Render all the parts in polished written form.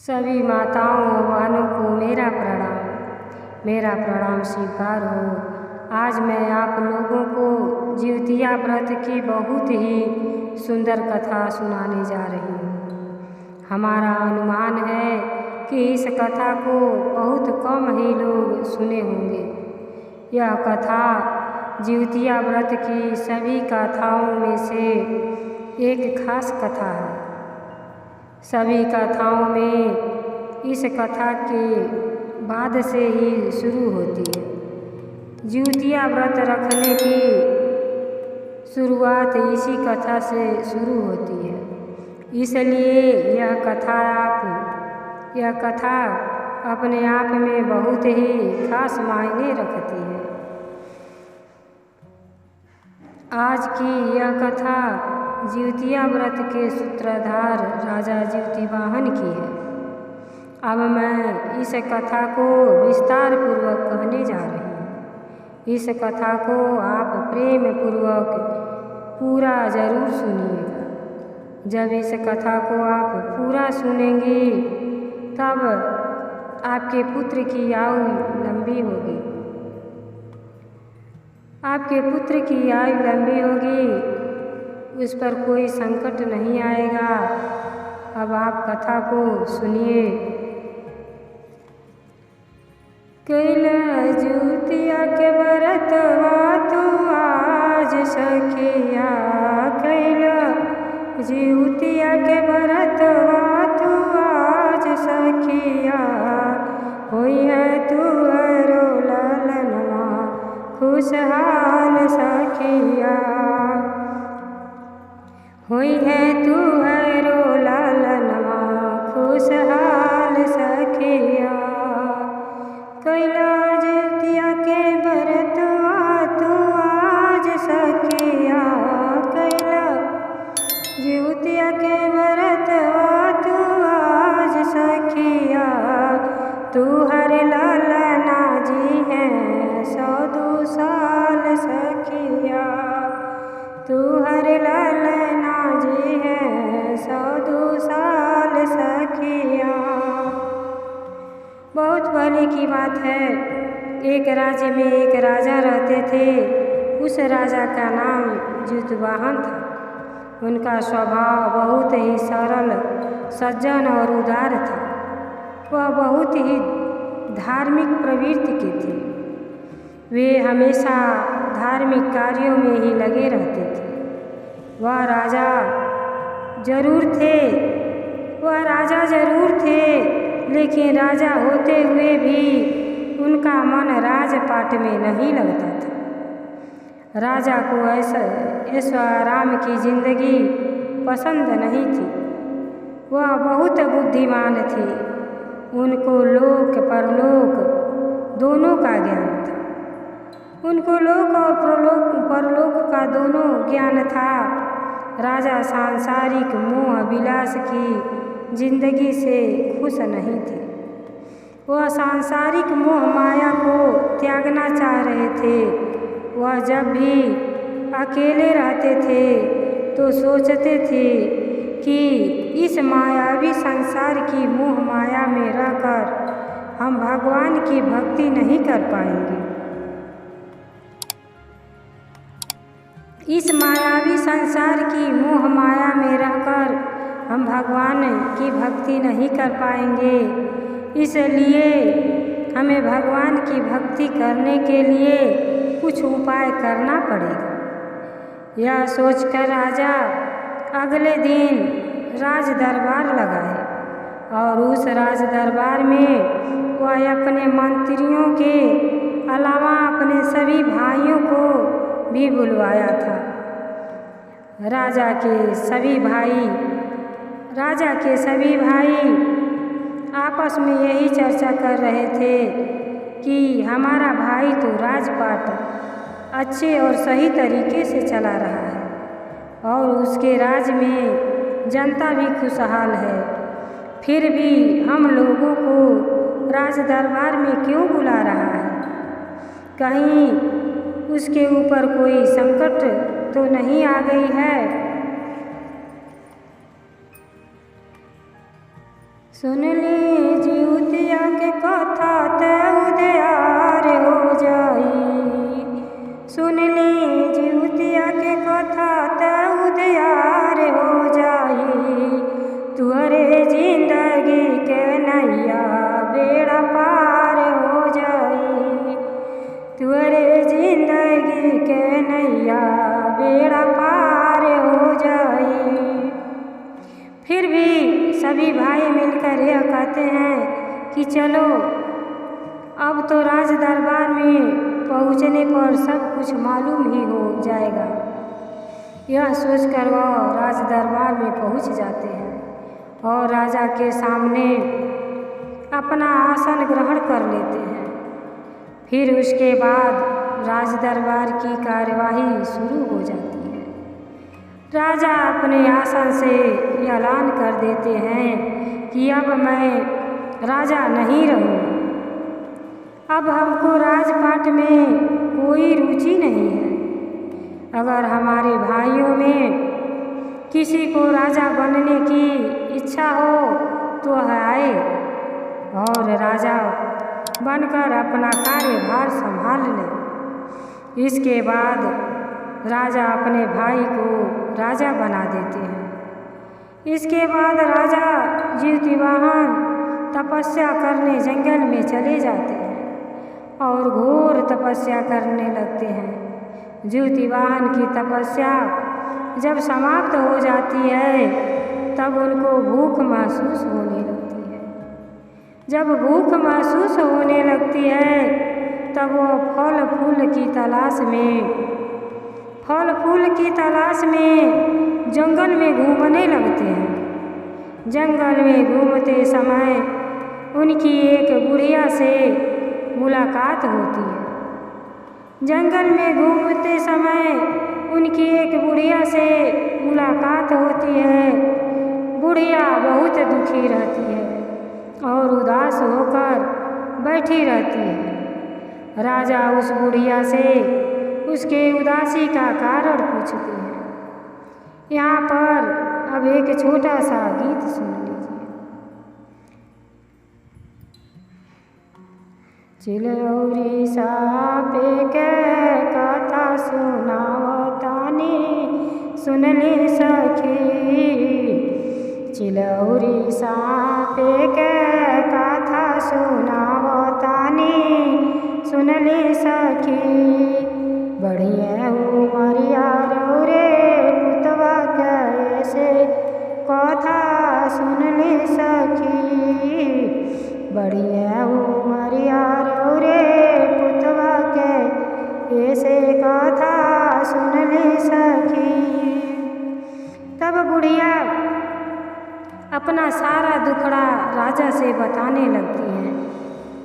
सभी माताओं और बहनों को मेरा प्रणाम स्वीकार हो। आज मैं आप लोगों को जिउतिया व्रत की बहुत ही सुंदर कथा सुनाने जा रही हूँ। हमारा अनुमान है कि इस कथा को बहुत कम ही लोग सुने होंगे। यह कथा जिउतिया व्रत की सभी कथाओं में से एक खास कथा है। सभी कथाओं में इस कथा के बाद से ही शुरू होती है। जिउतिया व्रत रखने की शुरुआत इसी कथा से शुरू होती है। इसलिए यह कथा अपने आप में बहुत ही खास मायने रखती है। आज की यह कथा जिउतिया व्रत के सूत्रधार राजा जिउतिवाहन की है। अब मैं इस कथा को विस्तार पूर्वक कहने जा रही हूँ। इस कथा को आप प्रेम पूर्वक पूरा जरूर सुनिएगा। जब इस कथा को आप पूरा सुनेंगी तब आपके पुत्र की आयु लंबी होगी। आपके पुत्र की आयु लंबी होगी, उस पर कोई संकट नहीं आएगा। अब आप कथा को सुनिए। कैला जिउतिया के व्रतवा तू आज सखिया, कैला जिउतिया के व्रतवा तू आज सखिया, होई है तू हरो लालनवा खुशहाल सखिया, होई है तू हरो लालनवा खुशहाल सखिया। कैला जिउतिया के व्रतवा तू आज सखिया, कैला जिउतिया के व्रतवा तू आज सखिया, तू हर लालना जी है 102 साल सखिया, तू हर लालना जी है 102 साल सखिया। बहुत पहले की बात है। एक राज्य में एक राजा रहते थे। उस राजा का नाम जिउतिवाहन था। उनका स्वभाव बहुत ही सरल, सज्जन और उदार था। वह बहुत ही धार्मिक प्रवृत्ति के थे। वे हमेशा धार्मिक कार्यों में ही लगे रहते थे। वह राजा जरूर थे, लेकिन राजा होते हुए भी उनका मन राजपाट में नहीं लगता था। राजा को ऐशो आराम की जिंदगी पसंद नहीं थी। वह बहुत बुद्धिमान थे। उनको लोक परलोक दोनों का ज्ञान था। उनको लोक और परलोक का दोनों ज्ञान था। राजा सांसारिक मोह विलास की जिंदगी से खुश नहीं थे। वह सांसारिक मोह माया को त्यागना चाह रहे थे। वह जब भी अकेले रहते थे तो सोचते थे कि इस मायावी संसार की मोह माया में रहकर हम भगवान की भक्ति नहीं कर पाएंगे। इस मायावी संसार की मोह माया में रहकर हम भगवान की भक्ति नहीं कर पाएंगे। इसलिए हमें भगवान की भक्ति करने के लिए कुछ उपाय करना पड़ेगा। यह सोचकर राजा अगले दिन राज दरबार लगाए और उस राज दरबार में वह अपने मंत्रियों के अलावा अपने सभी भाइयों को भी बुलवाया था। राजा के सभी भाई आपस में यही चर्चा कर रहे थे कि हमारा भाई तो राजपाट अच्छे और सही तरीके से चला रहा है और उसके राज में जनता भी खुशहाल है, फिर भी हम लोगों को राज दरबार में क्यों बुला रहा है? कहीं उसके ऊपर कोई संकट तो नहीं आ गई है? सुन ली जिउतिया के कथा ते उद्यार हो जाई। सुन ली जिउतिया के कथा ते उद्यार हो जाई। तुहरे जिंदगी के नैया बेड़ा पार हो जाई। तुहरे जिंदगी के नैया बेड़ा पार हो जाई। फिर भी सभी भाई मिलकर यह कहते हैं कि चलो अब तो राज दरबार में पहुँचने पर सब कुछ मालूम ही हो जाएगा। यह सोचकर वह राज दरबार में पहुँच जाते हैं और राजा के सामने अपना आसन ग्रहण कर लेते हैं। फिर उसके बाद राज दरबार की कार्यवाही शुरू हो जाती है। राजा अपने आसन से ऐलान कर देते हैं कि अब मैं राजा नहीं रहूँ। अब हमको राजपाट में कोई रुचि नहीं है। अगर हमारे भाइयों में किसी को राजा बनने की इच्छा हो तो आए और राजा बनकर अपना कार्यभार संभाल ले। इसके बाद राजा अपने भाई को राजा बना देते हैं। इसके बाद राजा जीवतिवाहन तपस्या करने जंगल में चले जाते हैं और घोर तपस्या करने लगते हैं। जीवतिवाहन की तपस्या जब समाप्त हो जाती है तब उनको भूख महसूस होने लगती है। जब भूख महसूस होने लगती है तब वो फल फूल की तलाश में जंगल में घूमने लगते हैं। जंगल में घूमते समय उनकी एक बुढ़िया से मुलाकात होती है। जंगल में घूमते समय उनकी एक बुढ़िया से मुलाकात होती है। बुढ़िया बहुत दुखी रहती है और उदास होकर बैठी रहती है। राजा उस बुढ़िया से उसके उदासी का कारण पूछते हैं। यहाँ पर अब एक छोटा सा गीत सुन लीजिए। चिलौरी सापे के कथा सुनावतानी सुन ले सखी। चिलौरी सापे के कथा सुनावतानी सुन ले सखी। बढ़िया उमरिया रे पुतवा कैसे कथा सुन ले सखी। बढ़िया उमरिया रे पुतवा कैसे कथा सुन ले सखी। तब बुढ़िया अपना सारा दुखड़ा राजा से बताने लगती हैं।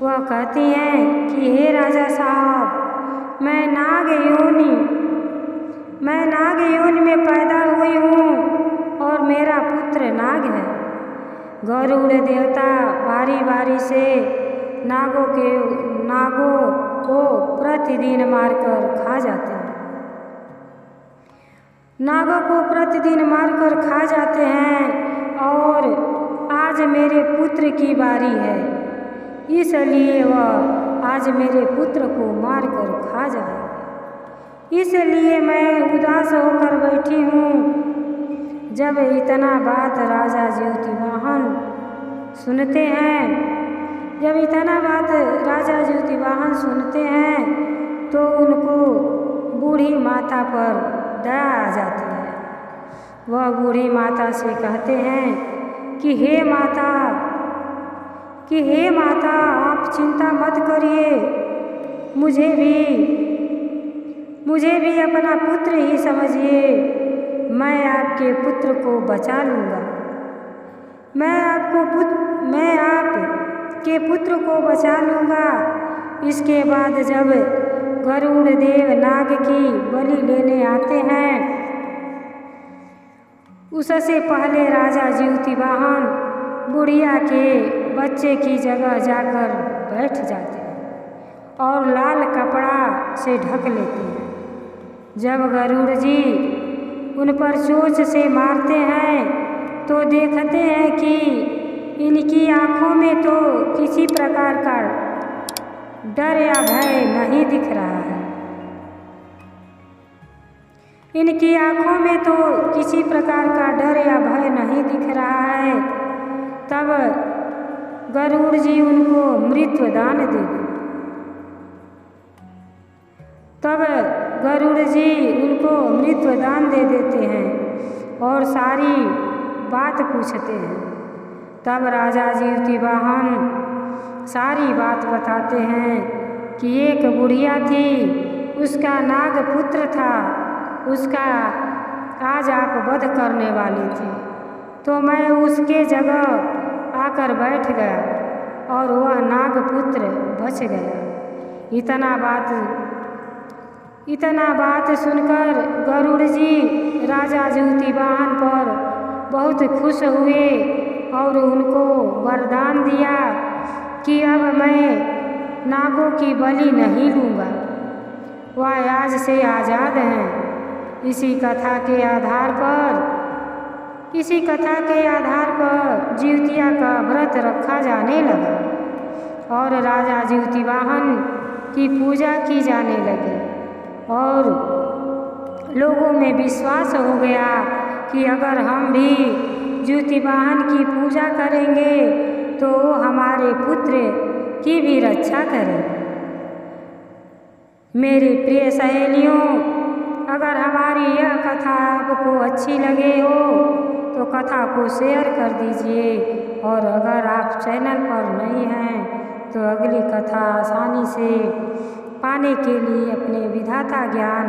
वह कहती हैं कि हे राजा साहब, मैं नाग योनि में पैदा हुई हूँ और मेरा पुत्र नाग है। गरुड़ देवता बारी बारी से नागों को प्रतिदिन मारकर खा जाते हैं। नागों को प्रतिदिन मारकर खा जाते हैं और आज मेरे पुत्र की बारी है, इसलिए वह आज मेरे पुत्र को मारकर खा जाए। इसलिए मैं उदास होकर बैठी हूँ। जब इतना बात राजा जीवतिवाहन सुनते हैं तो उनको बूढ़ी माता पर दया आ जाती है। वह बूढ़ी माता से कहते हैं कि हे माता आप चिंता मत करिए। मुझे भी अपना पुत्र ही समझिए। मैं आपके पुत्र को बचा लूँगा। मैं आपके पुत्र को बचा लूँगा। इसके बाद जब गरुड़ देव नाग की बलि लेने आते हैं, उससे पहले राजा जीवतिवाहन बुढ़िया के बच्चे की जगह जाकर बैठ जाते हैं और लाल कपड़ा से ढक लेते हैं। जब गरुड़ जी उन पर चोंच से मारते हैं तो देखते हैं कि इनकी आँखों में तो किसी प्रकार का डर या भय नहीं दिख रहा है। इनकी आँखों में तो किसी प्रकार का डर या भय नहीं दिख रहा है। तब गरुड़ जी उनको मृत्यु दान दे देते। तब गरुड़ जी उनको मृत्यु दान दे देते हैं और सारी बात पूछते हैं। तब राजा जीवतीवाहन सारी बात बताते हैं कि एक बुढ़िया थी, उसका नाग पुत्र था, उसका आज आप वध करने वाली थी, तो मैं उसके जगह आकर बैठ गया और वह नागपुत्र बच गया। इतना बात सुनकर गरुड़ जी राजा जीवतीवाहन पर बहुत खुश हुए और उनको वरदान दिया कि अब मैं नागों की बलि नहीं लूँगा, वह आज से आज़ाद हैं। इसी कथा के आधार पर जीवतिया का व्रत रखा जाने लगा और राजा जीवतीवाहन की पूजा की जाने लगी और लोगों में विश्वास हो गया कि अगर हम भी जीवतीवाहन की पूजा करेंगे तो वो हमारे पुत्र की भी रक्षा करें। मेरी प्रिय सहेलियों, अगर हमारी यह कथा आपको अच्छी लगे हो तो कथा को शेयर कर दीजिए और अगर आप चैनल पर नए हैं तो अगली कथा आसानी से पाने के लिए अपने विधाता ज्ञान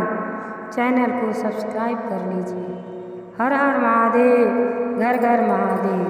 चैनल को सब्सक्राइब कर लीजिए। हर हर महादेव, घर घर महादेव।